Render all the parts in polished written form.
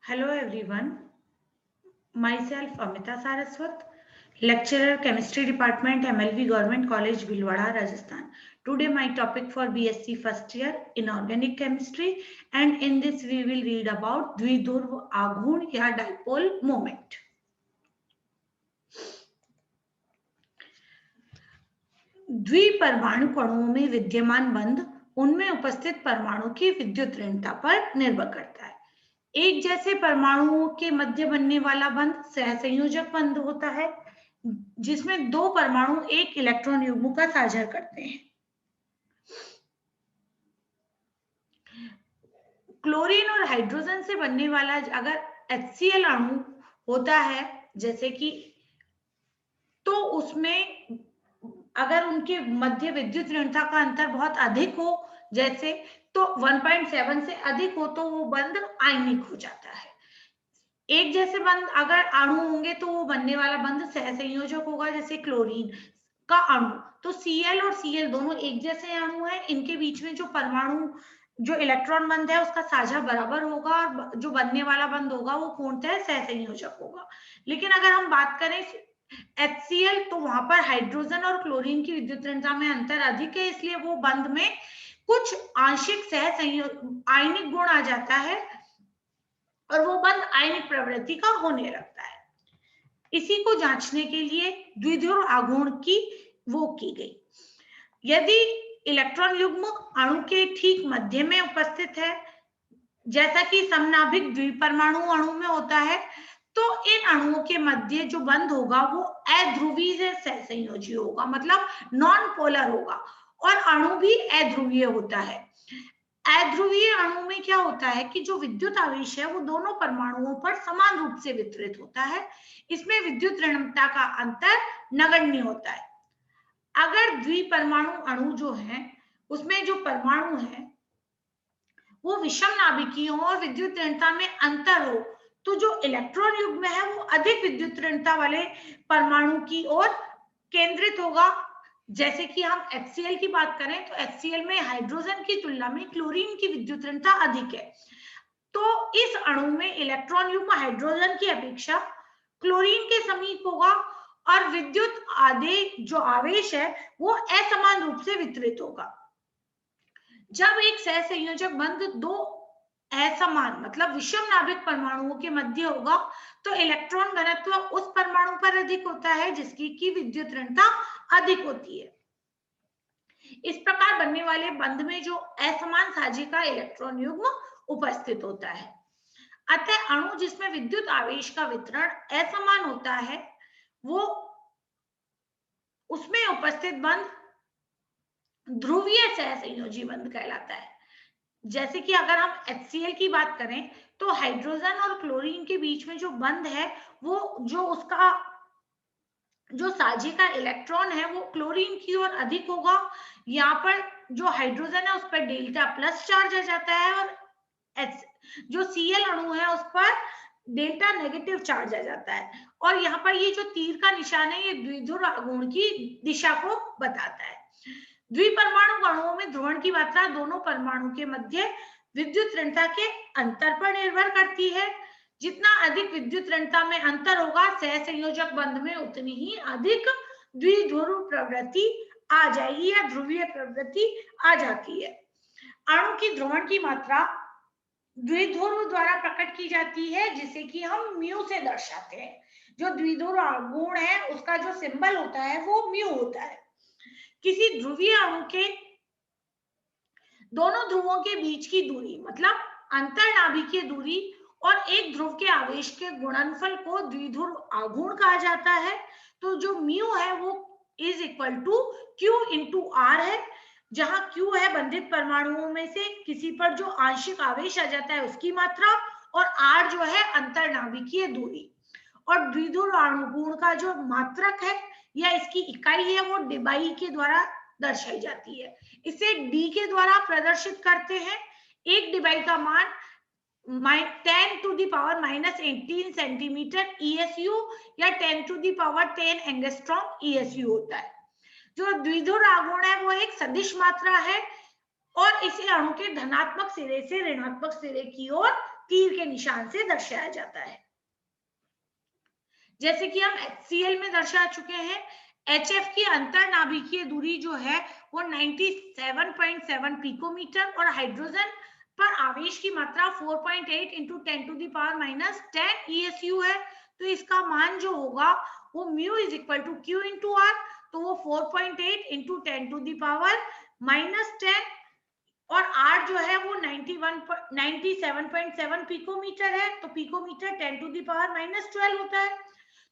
Hello everyone, myself Amita Saraswat, lecturer Chemistry Department MLV Government College Bhilwara, Rajasthan. Today my topic for BSc first year inorganic chemistry, and in this we will read about द्विध्रुव आघूर्ण या dipole moment. द्विपरमाणु कणों में विद्यमान बंध उनमें उपस्थित परमाणु की विद्युत ऋणता पर निर्भर करता है। एक जैसे परमाणुओं के मध्य बनने वाला बंध सहसंयोजक बंध होता है, जिसमें दो परमाणु एक इलेक्ट्रॉन युग्म का साझा करते हैं। क्लोरीन और हाइड्रोजन से बनने वाला अगर HCl अणु होता है जैसे कि, तो उसमें अगर उनके मध्य विद्युत ऋणता का अंतर बहुत अधिक हो, जैसे तो 1.7 से अधिक हो, तो वो बंध आयनिक हो जाता है। एक जैसे बंध अगर अणु होंगे तो वो बनने वाला बंध सहसंयोजक होगा, जैसे क्लोरीन का अणु। तो Cl और Cl दोनों एक जैसे अणु हैं, इनके बीच में जो परमाणु जो इलेक्ट्रॉन बंध है उसका साझा बराबर होगा, और जो बनने वाला बंध होगा वो पूर्णतः सहसंयोजक होगा। लेकिन अगर हम बात करें HCl, तो वहां पर हाइड्रोजन और क्लोरीन की विद्युत ऋणता में अंतर अधिक है, इसलिए वो बंध में कुछ आंशिक सहसंयोग आयनिक गुण आ जाता है और वो बंध आयनिक प्रवृत्ति का होने लगता है। इसी को जांचने के लिए द्विध्रुव आघूर्ण की वो की गई। यदि इलेक्ट्रॉन युग्म अणु के ठीक मध्य में उपस्थित है, जैसा कि समनाभिक द्विपरमाणु अणु में होता है, तो इन अणुओं के मध्य जो बंध होगा वो अध्रुवीय सहसंयोजी होगा, मतलब नॉन पोलर होगा, और अणु भी अध्रुवीय होता है। अध्रुवीय अणु में क्या होता है कि जो विद्युत आवेश है वो दोनों परमाणुओं पर समान रूप से वितरित होता है। इसमें विद्युत ऋणता का अंतर नगण्य होता है। अगर द्विपरमाणु अणु जो है उसमें जो परमाणु है वो विषम नाभिकीय हो और विद्युत ऋणता में अंतर हो, तो जो इलेक्ट्रॉन युग्म है वो अधिक विद्युत ऋणता वाले परमाणु की ओर केंद्रित होगा। जैसे कि हम HCl की बात करें तो HCl में हाइड्रोजन की तुलना में क्लोरीन की विद्युत ऋणता अधिक है, तो इस अणु में इलेक्ट्रॉन युग्म हाइड्रोजन की अपेक्षा क्लोरीन के समीप होगा और विद्युत आवेश जो आवेश है वो असमान रूप से वितरित होगा। जब एक सहसंयोजक बंध दो असमान मतलब विषम नाभिक परमाणुओं के मध्य होगा, तो इलेक्ट्रॉन घनत्व उस परमाणु पर अधिक होता है जिसकी की विद्युत ऋणता अधिक होती है। इस प्रकार बनने वाले बंध में जो असमान साझे का इलेक्ट्रॉन युग्म उपस्थित होता है। अतः अणु जिसमें विद्युत आवेश का वितरण असमान होता है वो उसमें उपस्थित बंध ध्रुवीय सहसंयोजी बंध कहलाता है। जैसे कि अगर हम HCl की बात करें तो हाइड्रोजन और क्लोरीन के बीच में जो बंध है वो जो उसका जो साझे का इलेक्ट्रॉन है वो क्लोरीन की ओर अधिक होगा। यहाँ पर जो हाइड्रोजन है उस पर डेल्टा प्लस चार्ज आ जाता है और जो Cl अणु है उस पर डेल्टा नेगेटिव चार्ज आ जाता है। और यहाँ पर ये जो तीर का निशान है ये द्विध्रुव आघूर्ण की दिशा को बताता है। द्विपरमाणु अणुओं में ध्रुवण की मात्रा दोनों परमाणु के मध्य विद्युत ऋणता के अंतर पर निर्भर करती है। जितना अधिक विद्युत ऋणता में अंतर होगा सहसंयोजक बंध में उतनी ही अधिक द्विध्रुव प्रवृत्ति आ जाएगी या ध्रुवीय प्रवृत्ति आ जाती है। अणु की ध्रुवण की मात्रा द्विध्रुव द्वारा प्रकट की जाती है, जिसे कि हम म्यू से दर्शाते हैं। जो द्विध्रुव आघूर्ण है उसका जो सिंबल होता है वो म्यू होता है। किसी ध्रुवीय अणु के दोनों ध्रुवों के बीच की दूरी मतलब अंतरनाभिकीय दूरी और एक ध्रुव के आवेश के गुणनफल को द्विध्रुव आघूर्ण कहा जाता है। तो जो म्यू है वो is equal to Q into R है, जहां Q है बंधित परमाणुओं में से किसी पर जो आंशिक आवेश आ जाता है उसकी मात्रा, और R जो है अंतरनाभिकीय दूरी। और द्विध्रुव आघूर्ण का जो मात्रक है या इसकी इकाई है वो डिबाई के द्वारा दर्शाई जाती है। इसे D के द्वारा प्रदर्शित करते हैं। एक डिबाई का मान 10 to the power -18 centimetre ESU या 10 to the power 10 angstrom ESU होता है। जो द्विध्रुव आघूर्ण है वो एक सदिश मात्रा है और इसे अणु के धनात्मक सिरे से ऋणात्मक सिरे की ओर तीर के निशान से दर्शाया जाता है। जैसे कि हम HCl में दर्शा चुके हैं, HF की अंतरनाभिकीय दूरी जो है वो 97.7 पिकोमीटर और हाइड्रोजन पर आवेश की मात्रा 4.8 इंटू 10⁻⁻10 ESU है। तो इसका मान जो होगा वो mu is equal to Q into R, तो वो 4.8 इंटू 10⁻⁻10 और R जो है वो 97.7 पिकोमीटर है, तो पिकोमीटर 10⁻⁻12 होता है।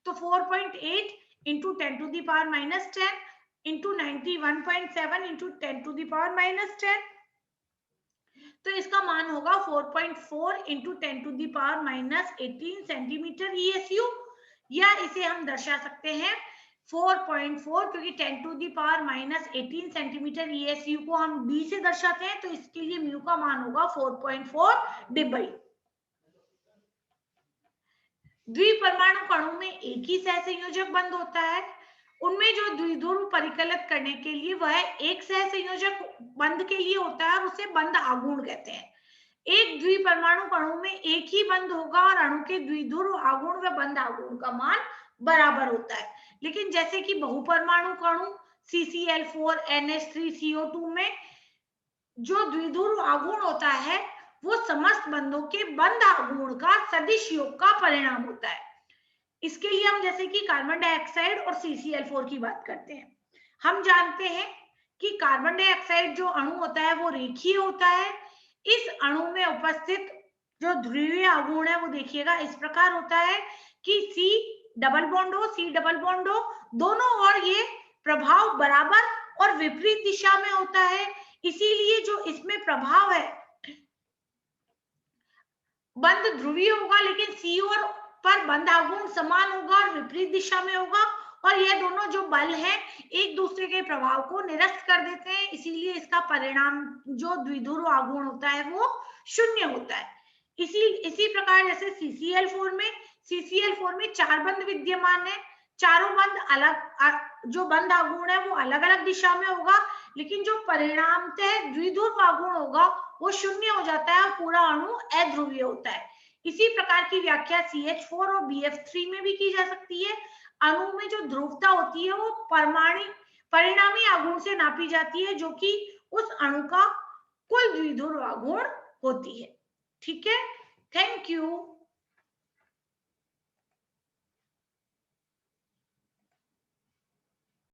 तो 4.8 इंटू 10⁻⁻10 इंटू 91.7 इंटू 10⁻⁻10, तो इसका मान होगा 4.4 इंटू 10⁻18 सेंटीमीटर ESU, या इसे हम दर्शा सकते हैं 4.4, क्योंकि 10⁻18 सेंटीमीटर ESU को हम B से दर्शाते हैं, तो इसके लिए म्यू का मान होगा 4.4 डिबाई। द्विपरमाणु कणों में एक ही सहसंयोजक बंध होता है, उनमें जो द्विध्रुव परिकलित करने के लिए वह एक सहसंयोजक बंध के लिए होता है और उसे बंध आघूर्ण कहते हैं। एक द्विपरमाणु कणों में एक ही बंध होगा और अणु के द्विध्रुव आघूर्ण व बंध आघूर्ण का मान बराबर होता है। लेकिन जैसे कि बहुपरमाणु कणु CCl4 NH3CO2 में जो द्विध्रुव आघूर्ण होता है वो समस्त बंधों के बंध आघूर्ण का सदिश योग का परिणाम होता है। इसके लिए हम जैसे कि कार्बन डाइऑक्साइड और CCl4 की बात करते हैं। हम जानते हैं कि कार्बन डाइऑक्साइड जो अणु होता है वो रेखीय होता है। इस अणु में उपस्थित जो ध्रुवीय आघूर्ण है वो देखिएगा इस प्रकार होता है कि C डबल बॉन्ड हो, दोनों और ये प्रभाव बराबर और विपरीत दिशा में होता है। इसीलिए जो इसमें प्रभाव है बंध ध्रुवीय होगा, लेकिन C और पर बंध आघूर्ण समान होगा और विपरीत दिशा में होगा, और ये दोनों जो बल हैं एक दूसरे के प्रभाव को निरस्त कर देते हैं। इसीलिए इसका परिणाम जो द्विध्रुव आघूर्ण होता है वो शून्य होता है। इसी प्रकार जैसे CCl4 में 4 बंध विद्यमान है, चारों बंध अलग, जो बंध आघूर्ण है वो अलग अलग दिशा में होगा, लेकिन जो परिणामतः द्विध्रुव आघूर्ण होगा वो शून्य हो जाता है और पूरा अणु अध्रुवीय होता है। इसी प्रकार की व्याख्या CH4 और BF3 में भी की जा सकती है। अणु में जो ध्रुवता होती है वो परिणामी आघूर्ण से नापी जाती है, जो कि उस अणु का कुल द्विध्रुव आघूर्ण होती है। ठीक है, थैंक यू।